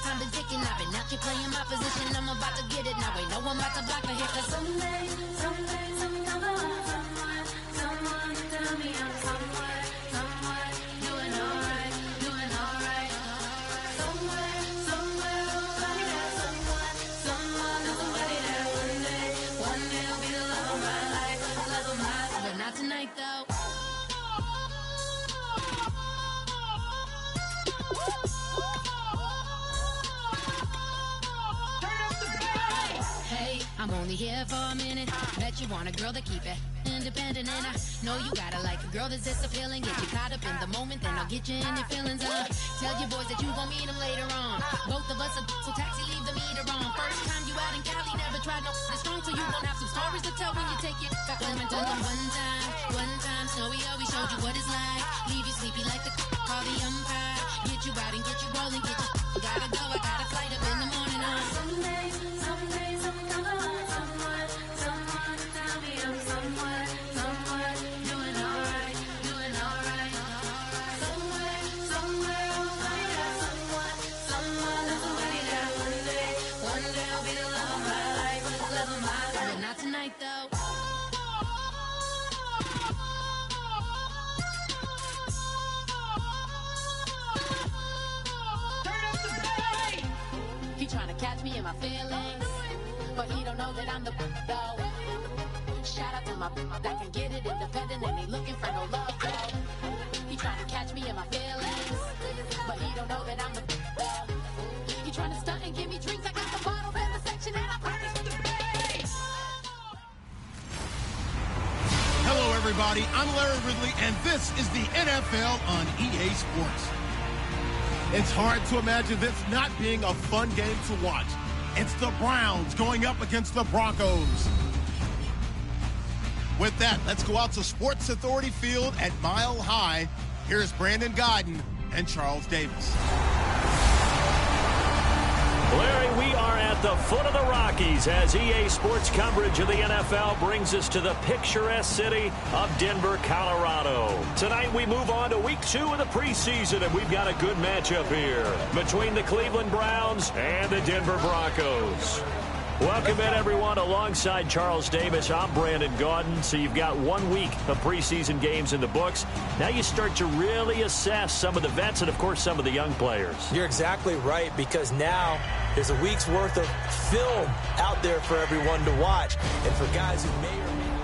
time been ticking. I've been out here playing my position. I'm about to get it now. Ain't no one about to block me here. Cause someday, someday down the line, someone tell me I'm somewhere, doing alright, doing alright. Somewhere, somebody there, someone, somebody there. One day I'll be the love of my life, but not tonight though. I'm only here for a minute. Bet you want a girl to keep it independent, and I know you gotta like a girl that's this appealing. Get you caught up in the moment, then I'll get you in your feelings. Tell your boys that you gon' meet them later on. Both of us are so taxi, leave the meter on. First time you out in Cali, never tried no strong, so you gon' have some stories to tell when you take it back home and tell them one time, Snowy always showed you what it's like. Leave you sleepy like the call the umpire. Get you out and get you rolling, get you gotta go. I got a flight up in the morning on someday, down the line. Someone tell me I'm somewhere, doing alright, doing alright. Somewhere, somebody there, somebody there. One day I'll be the love of my life, but not tonight though. He trying to catch me in my feelings, but he don't know that I'm the though. Shout out to my that can get it independent and ain't looking for no love though. He trying to catch me in my feelings, but he don't know that I'm the though. He trying to stunt and give me drinks. I got the bottles in the section and I promise the bass. Hello everybody, I'm Larry Ridley and this is the NFL on EA Sports. It's hard to imagine this not being a fun game to watch. It's the Browns going up against the Broncos. With that, let's go out to Sports Authority Field at Mile High. Here's Brandon Godden and Charles Davis. Larry, we are at the foot of the Rockies as EA Sports coverage of the NFL brings us to the picturesque city of Denver, Colorado. Tonight we move on to week 2 of the preseason, and we've got a good matchup here between the Cleveland Browns and the Denver Broncos. Welcome in, everyone. Alongside Charles Davis, I'm Brandon Gaudin. So you've got 1 week of preseason games in the books. Now you start to really assess some of the vets and, of course, some of the young players. You're exactly right, because now there's a week's worth of film out there for everyone to watch. And for guys who may or may not.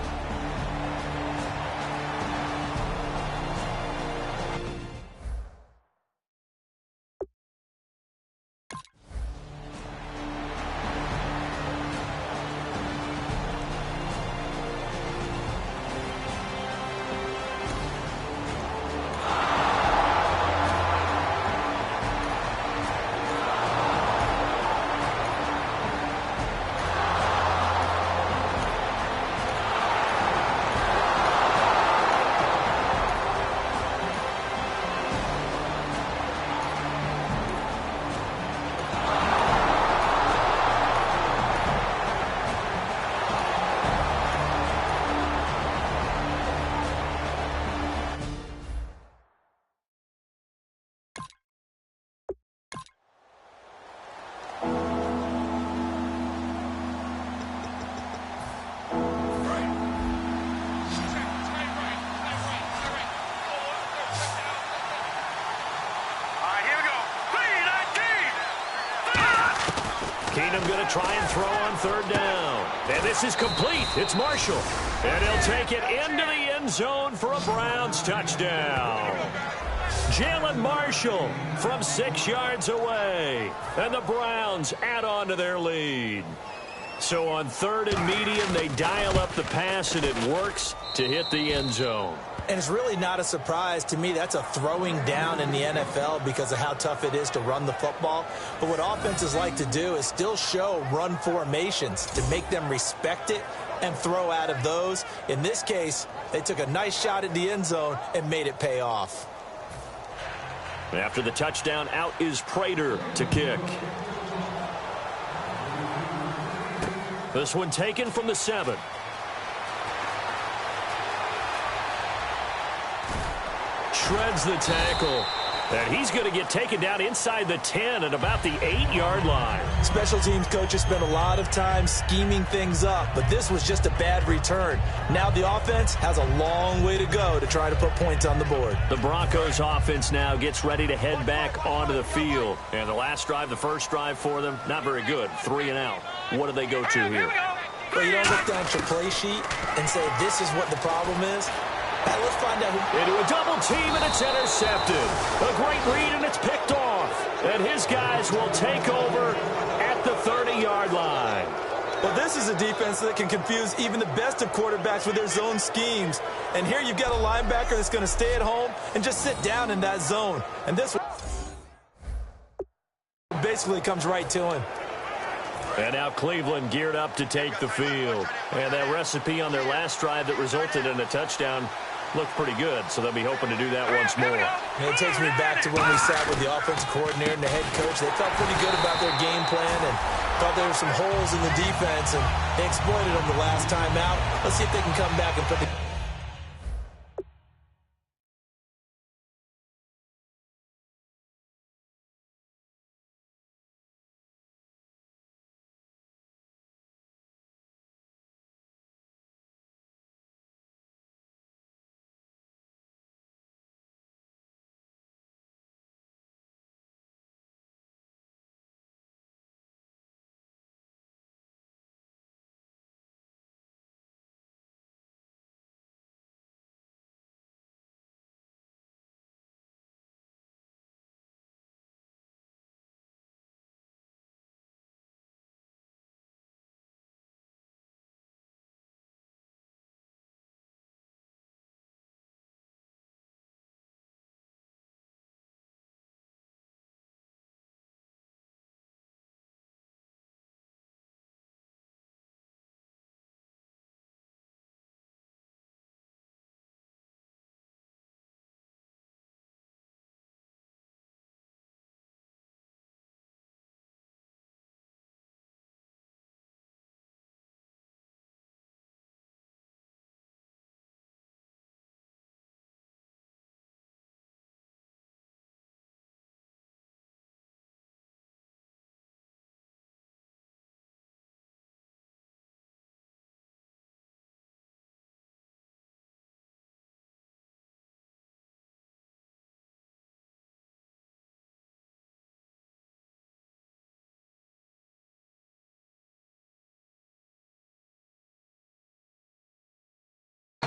Keenum going to try and throw on third down. And this is complete. It's Marshall. And he'll take it into the end zone for a Browns touchdown. Jalen Marshall from 6 yards away. And the Browns add on to their lead. So on third and medium, they dial up the pass, and it works to hit the end zone. And it's really not a surprise to me. That's a throwing down in the NFL because of how tough it is to run the football. But what offenses like to do is still show run formations to make them respect it and throw out of those. In this case, they took a nice shot at the end zone and made it pay off. After the touchdown, out is Prater to kick. This one taken from the 7. Shreds the tackle. And he's going to get taken down inside the 10 at about the 8-yard line. Special teams coaches spent a lot of time scheming things up, but this was just a bad return. Now the offense has a long way to go to try to put points on the board. The Broncos offense now gets ready to head back onto the field. And the last drive, the first drive for them, not very good. 3 and out. What do they go to here? Well, you don't look down at your play sheet and say this is what the problem is. Let's find out who... Into a double team, and it's intercepted. A great read, and it's picked off. And his guys will take over at the 30-yard line. Well, this is a defense that can confuse even the best of quarterbacks with their zone schemes. And here you've got a linebacker that's going to stay at home and just sit down in that zone. And this basically comes right to him. And now Cleveland geared up to take the field. And that recipe on their last drive that resulted in a touchdown looked pretty good, so they'll be hoping to do that once more. And it takes me back to when we sat with the offensive coordinator and the head coach. They felt pretty good about their game plan and thought there were some holes in the defense, and they exploited them the last time out. Let's see if they can come back and put the...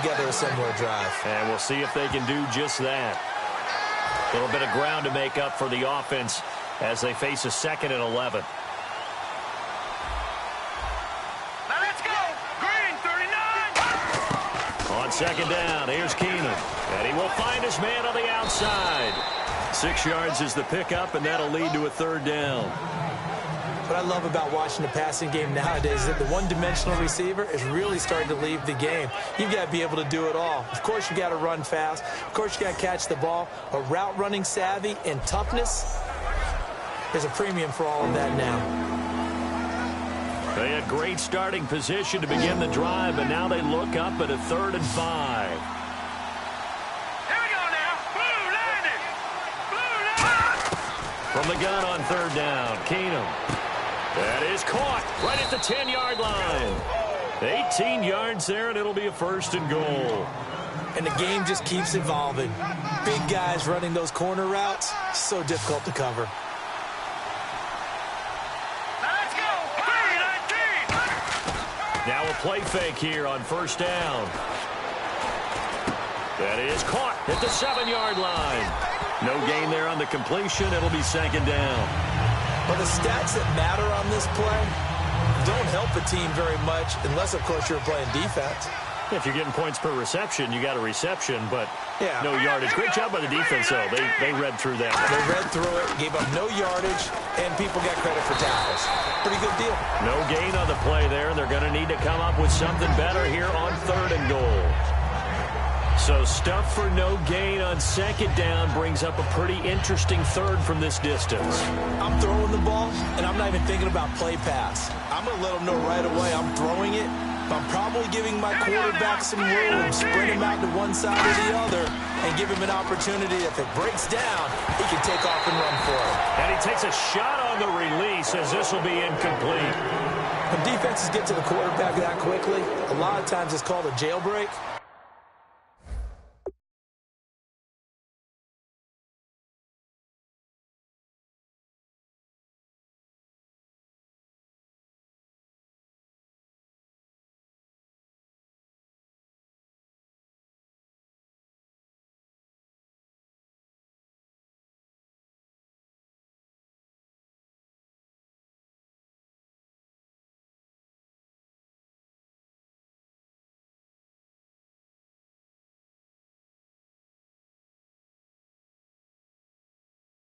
together a similar drive. And we'll see if they can do just that. A little bit of ground to make up for the offense as they face a 2nd and 11. Now let's go. Green, 39. On 2nd down, here's Keenum. And he will find his man on the outside. 6 yards is the pickup, and that'll lead to a 3rd down. What I love about watching the passing game nowadays is that the one-dimensional receiver is really starting to leave the game. You've got to be able to do it all. Of course, you got to run fast. Of course, you got to catch the ball. But route running savvy and toughness, there's a premium for all of that now. They had great starting position to begin the drive, but now they look up at a 3rd and 5. Here we go now. Blue landing. Blue landing. From the gun on 3rd down, Keenum. That is caught right at the 10-yard line. 18 yards there, and it'll be a 1st and goal. And the game just keeps evolving. Big guys running those corner routes, so difficult to cover. Now let's go. 3-19. Now a play fake here on 1st down. That is caught at the 7-yard line. No gain there on the completion. It'll be 2nd down. Well, the stats that matter on this play don't help a team very much unless, of course, you're playing defense. If you're getting points per reception, you got a reception, but no yardage. Great job by the defense, though. They read through that. They read through it, gave up no yardage, and people got credit for tackles. Pretty good deal. No gain on the play there. They're going to need to come up with something better here on 3rd and goal. So stuff for no gain on 2nd down brings up a pretty interesting 3rd from this distance. I'm throwing the ball, and I'm not even thinking about play pass. I'm going to let them know right away I'm throwing it, I'm probably giving my quarterback some room, spread him out to one side or the other, and give him an opportunity. If it breaks down, he can take off and run for it. And he takes a shot on the release as this will be incomplete. When defenses get to the quarterback that quickly, a lot of times it's called a jailbreak.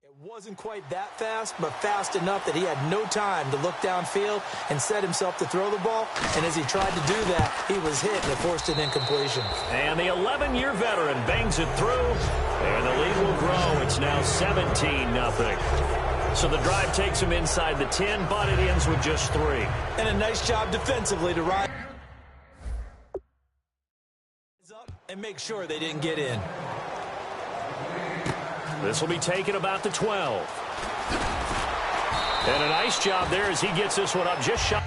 It wasn't quite that fast, but fast enough that he had no time to look downfield and set himself to throw the ball. And as he tried to do that, he was hit and it forced an incompletion. And the 11-year veteran bangs it through, and the lead will grow. It's now 17-0. So the drive takes him inside the 10, but it ends with just 3. And a nice job defensively to rise up and make sure they didn't get in. This will be taken about the 12. And a nice job there as he gets this one up just shy.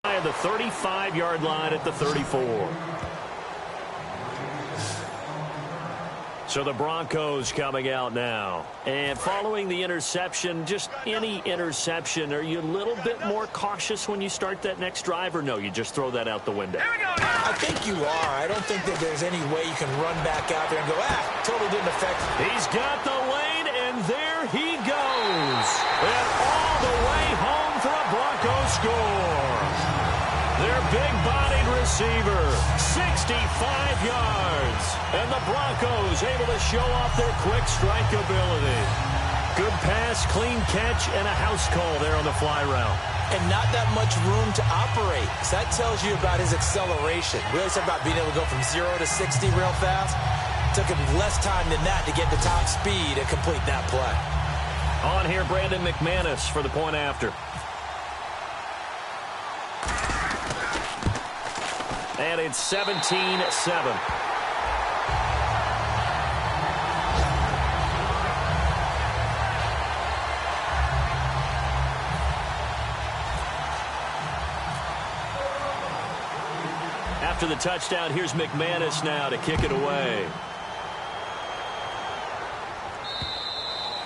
The 35-yard line at the 34. So the Broncos coming out now. And following the interception, just any interception, are you a little bit more cautious when you start that next drive, or no, you just throw that out the window? I think you are. I don't think that there's any way you can run back out there and go, totally didn't affect me. He's got the lane, and there he goes. And all the way home for a Broncos score. Their big-bodied receiver, 65 yards. And the Broncos able to show off their quick strike ability. Good pass, clean catch, and a house call there on the fly route. And not that much room to operate. So that tells you about his acceleration. We always talk about being able to go from 0 to 60 real fast. Took him less time than that to get the top speed and complete that play. On here, Brandon McManus for the point after. And it's 17-7. After the touchdown, here's McManus now to kick it away.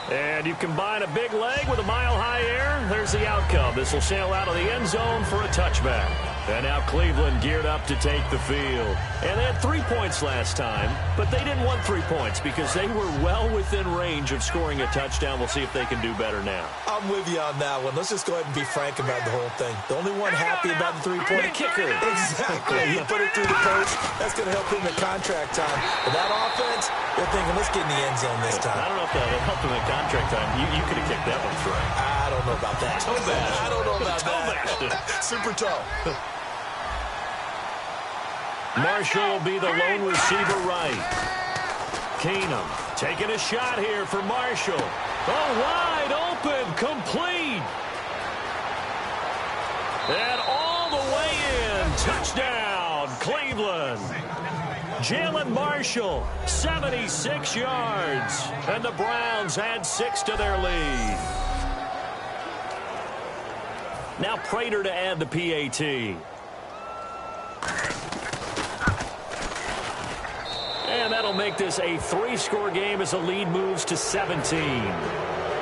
And you combine a big leg with a mile-high air, there's the outcome. This will sail out of the end zone for a touchback. And now Cleveland geared up to take the field. And they had 3 points last time, but they didn't want 3 points because they were well within range of scoring a touchdown. We'll see if they can do better now. I'm with you on that one. Let's just go ahead and be frank about the whole thing. The only one happy about the three-point kicker. Exactly. He put it through the post. That's going to help him in contract time. But that offense, they're thinking, let's get in the end zone this time. I don't know if that helped him in contract time. You could have kicked that one through. I don't know about that. Toe bash. I don't know about that. Super toe. Marshall will be the lone receiver right. Keenum taking a shot here for Marshall. Oh, wide open, complete. And all the way in. Touchdown, Cleveland. Jalen Marshall, 76 yards. And the Browns add 6 to their lead. Now Prater to add the PAT. And that'll make this a 3-score game as the lead moves to 17.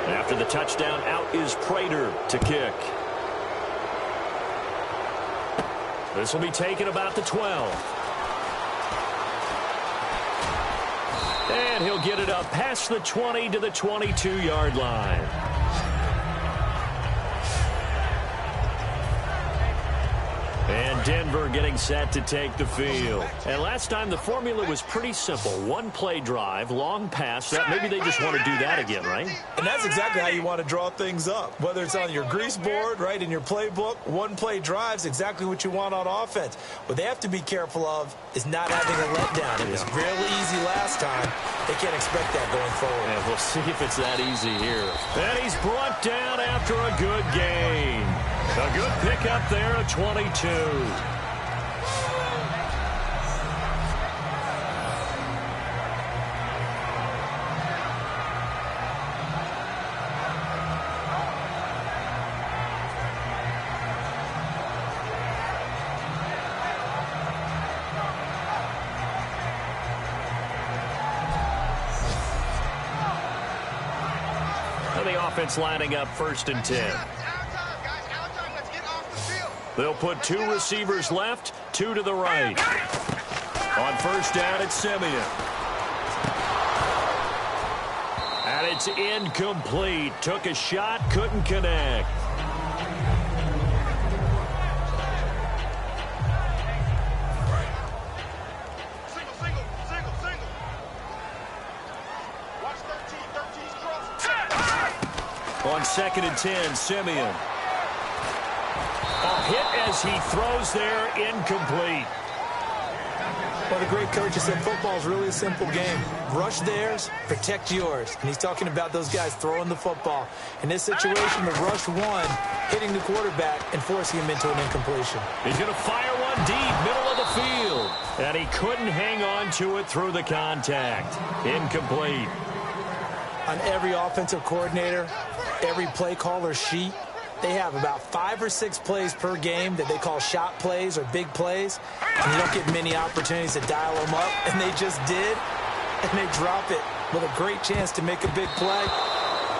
After the touchdown, out is Prater to kick. This will be taken about the 12. And he'll get it up past the 20 to the 22-yard line. And Denver getting set to take the field. And last time the formula was pretty simple. One play drive, long pass. Maybe they just want to do that again, right? And that's exactly how you want to draw things up. Whether it's on your grease board, right, in your playbook, one play drive's exactly what you want on offense. What they have to be careful of is not having a letdown. It was really easy last time. They can't expect that going forward. And we'll see if it's that easy here. And he's brought down after a good gain. A good pickup there at 22. And the offense lining up 1st and 10. They'll put 2 receivers left, 2 to the right. On 1st down, it's Simeon. And it's incomplete. Took a shot, couldn't connect. On 2nd and 10, Simeon. A hit as he throws there, incomplete. What a great coach has said, football is really a simple game. Rush theirs, protect yours. And he's talking about those guys throwing the football. In this situation, the rush one, hitting the quarterback and forcing him into an incompletion. He's going to fire one deep, middle of the field. And he couldn't hang on to it through the contact. Incomplete. On every offensive coordinator, every play caller sheet, they have about 5 or 6 plays per game that they call shot plays or big plays. And you don't get many opportunities to dial them up, and they just did, and they drop it with a great chance to make a big play.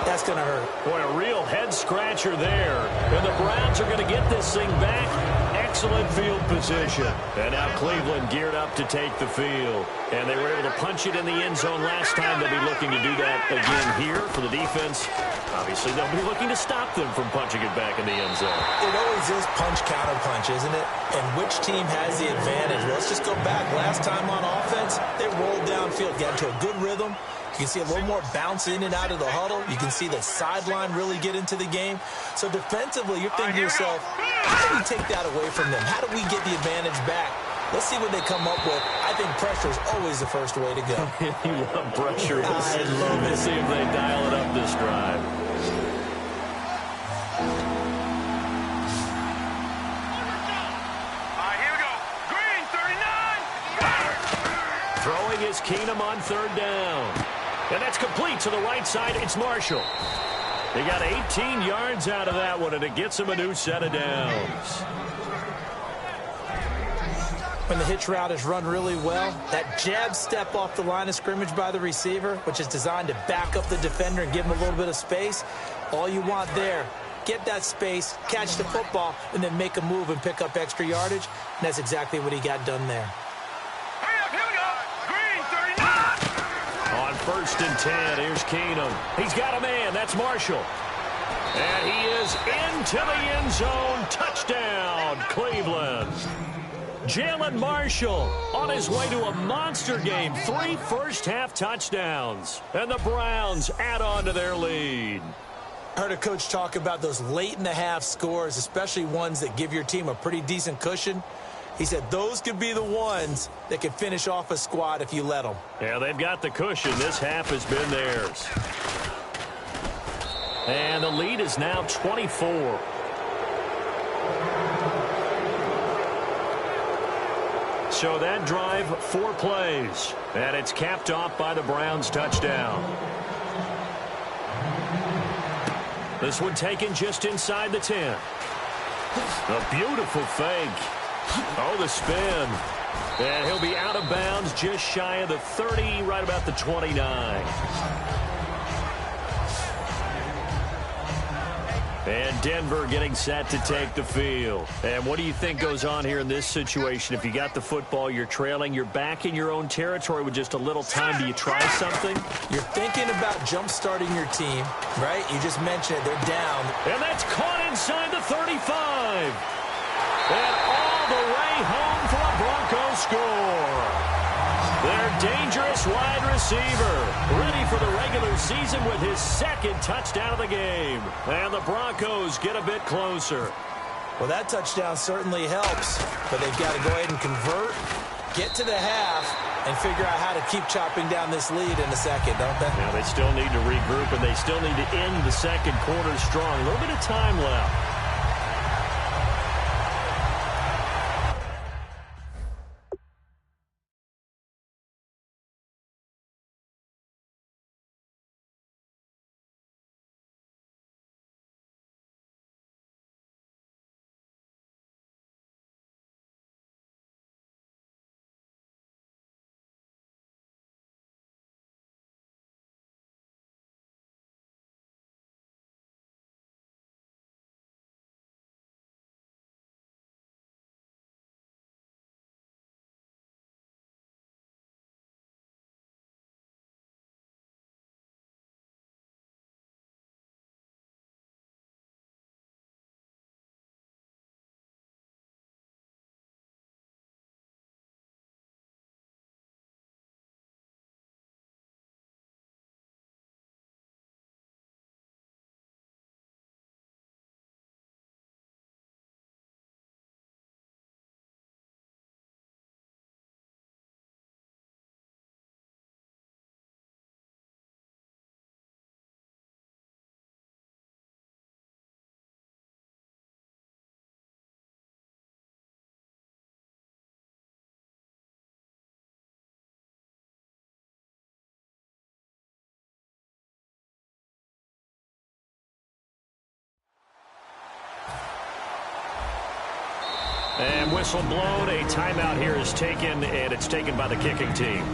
That's going to hurt. Boy, a real head-scratcher there. And the Browns are going to get this thing back. Excellent field position. And now Cleveland geared up to take the field. And they were able to punch it in the end zone last time. They'll be looking to do that again here for the defense. Obviously, they'll be looking to stop them from punching it back in the end zone. It always is punch-counter-punch, isn't it? And which team has the advantage? Well, let's just go back. Last time on offense, they rolled downfield, got into a good rhythm. You can see a little more bounce in and out of the huddle. You can see the sideline really get into the game. So defensively, you're thinking to yourself, how do we take that away from them? How do we get the advantage back? Let's see what they come up with. I think pressure is always the first way to go. You love pressure. I love it. Let's see if they dial it up this drive. Here we go. Green, 39. Throwing is Keenum on third down. And that's complete to the right side. It's Marshall. He got 18 yards out of that one, and it gets him a new set of downs. When the hitch route is run really well, that jab step off the line of scrimmage by the receiver, which is designed to back up the defender and give him a little bit of space, all you want there, get that space, catch the football, and then make a move and pick up extra yardage. And that's exactly what he got done there. Hurry up, here we go. Green, 39. On 1st and 10, here's Keenum. He's got a man. That's Marshall. And he is into the end zone. Touchdown, Cleveland. Jalen Marshall on his way to a monster game. 3 first-half touchdowns. And the Browns add on to their lead. I heard a coach talk about those late-in-the-half scores, especially ones that give your team a pretty decent cushion. He said those could be the ones that could finish off a squad if you let them. Yeah, they've got the cushion. This half has been theirs. And the lead is now 24. So that drive, 4 plays. And it's capped off by the Browns' touchdown. This one taken just inside the 10. A beautiful fake. Oh, the spin. And he'll be out of bounds just shy of the 30, right about the 29. And Denver getting set to take the field. And what do you think goes on here in this situation? If you got the football, you're trailing, you're back in your own territory with just a little time. Do you try something? You're thinking about jump-starting your team, right? You just mentioned it. They're down. And that's caught inside the 35. And all the way home for a Bronco score. Their dangerous wide receiver, ready for the regular season with his 2nd touchdown of the game. And the Broncos get a bit closer. Well, that touchdown certainly helps, but they've got to go ahead and convert, get to the half, and figure out how to keep chopping down this lead in a second, don't they? Now they still need to regroup, and they still need to end the 2nd quarter strong. A little bit of time left. And whistle blown, a timeout here is taken, and it's taken by the kicking team.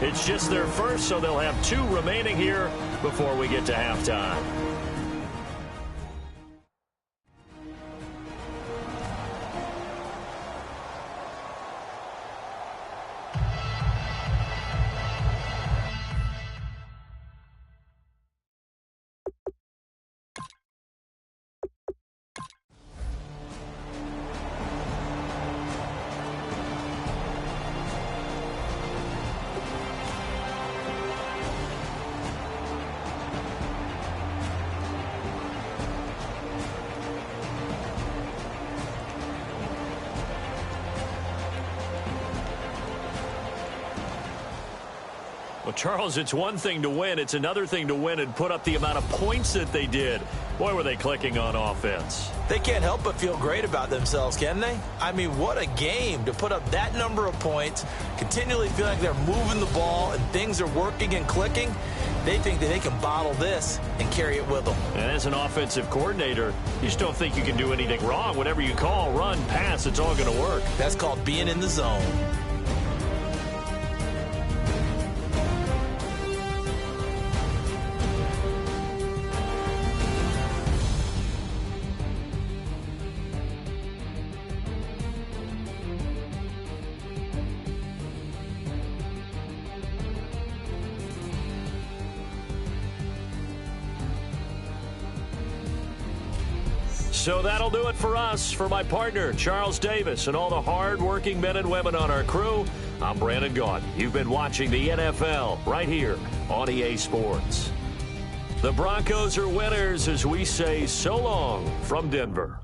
It's just their first, so they'll have 2 remaining here before we get to halftime. Well, Charles, it's one thing to win. It's another thing to win and put up the amount of points that they did. Boy, were they clicking on offense. They can't help but feel great about themselves, can they? I mean, what a game to put up that number of points, continually feeling like they're moving the ball and things are working and clicking. They think that they can bottle this and carry it with them. And as an offensive coordinator, you just don't think you can do anything wrong. Whatever you call, run, pass, it's all going to work. That's called being in the zone. So that'll do it for us. For my partner, Charles Davis, and all the hard-working men and women on our crew, I'm Brandon Gaudin. You've been watching the NFL right here on EA Sports. The Broncos are winners as we say so long from Denver.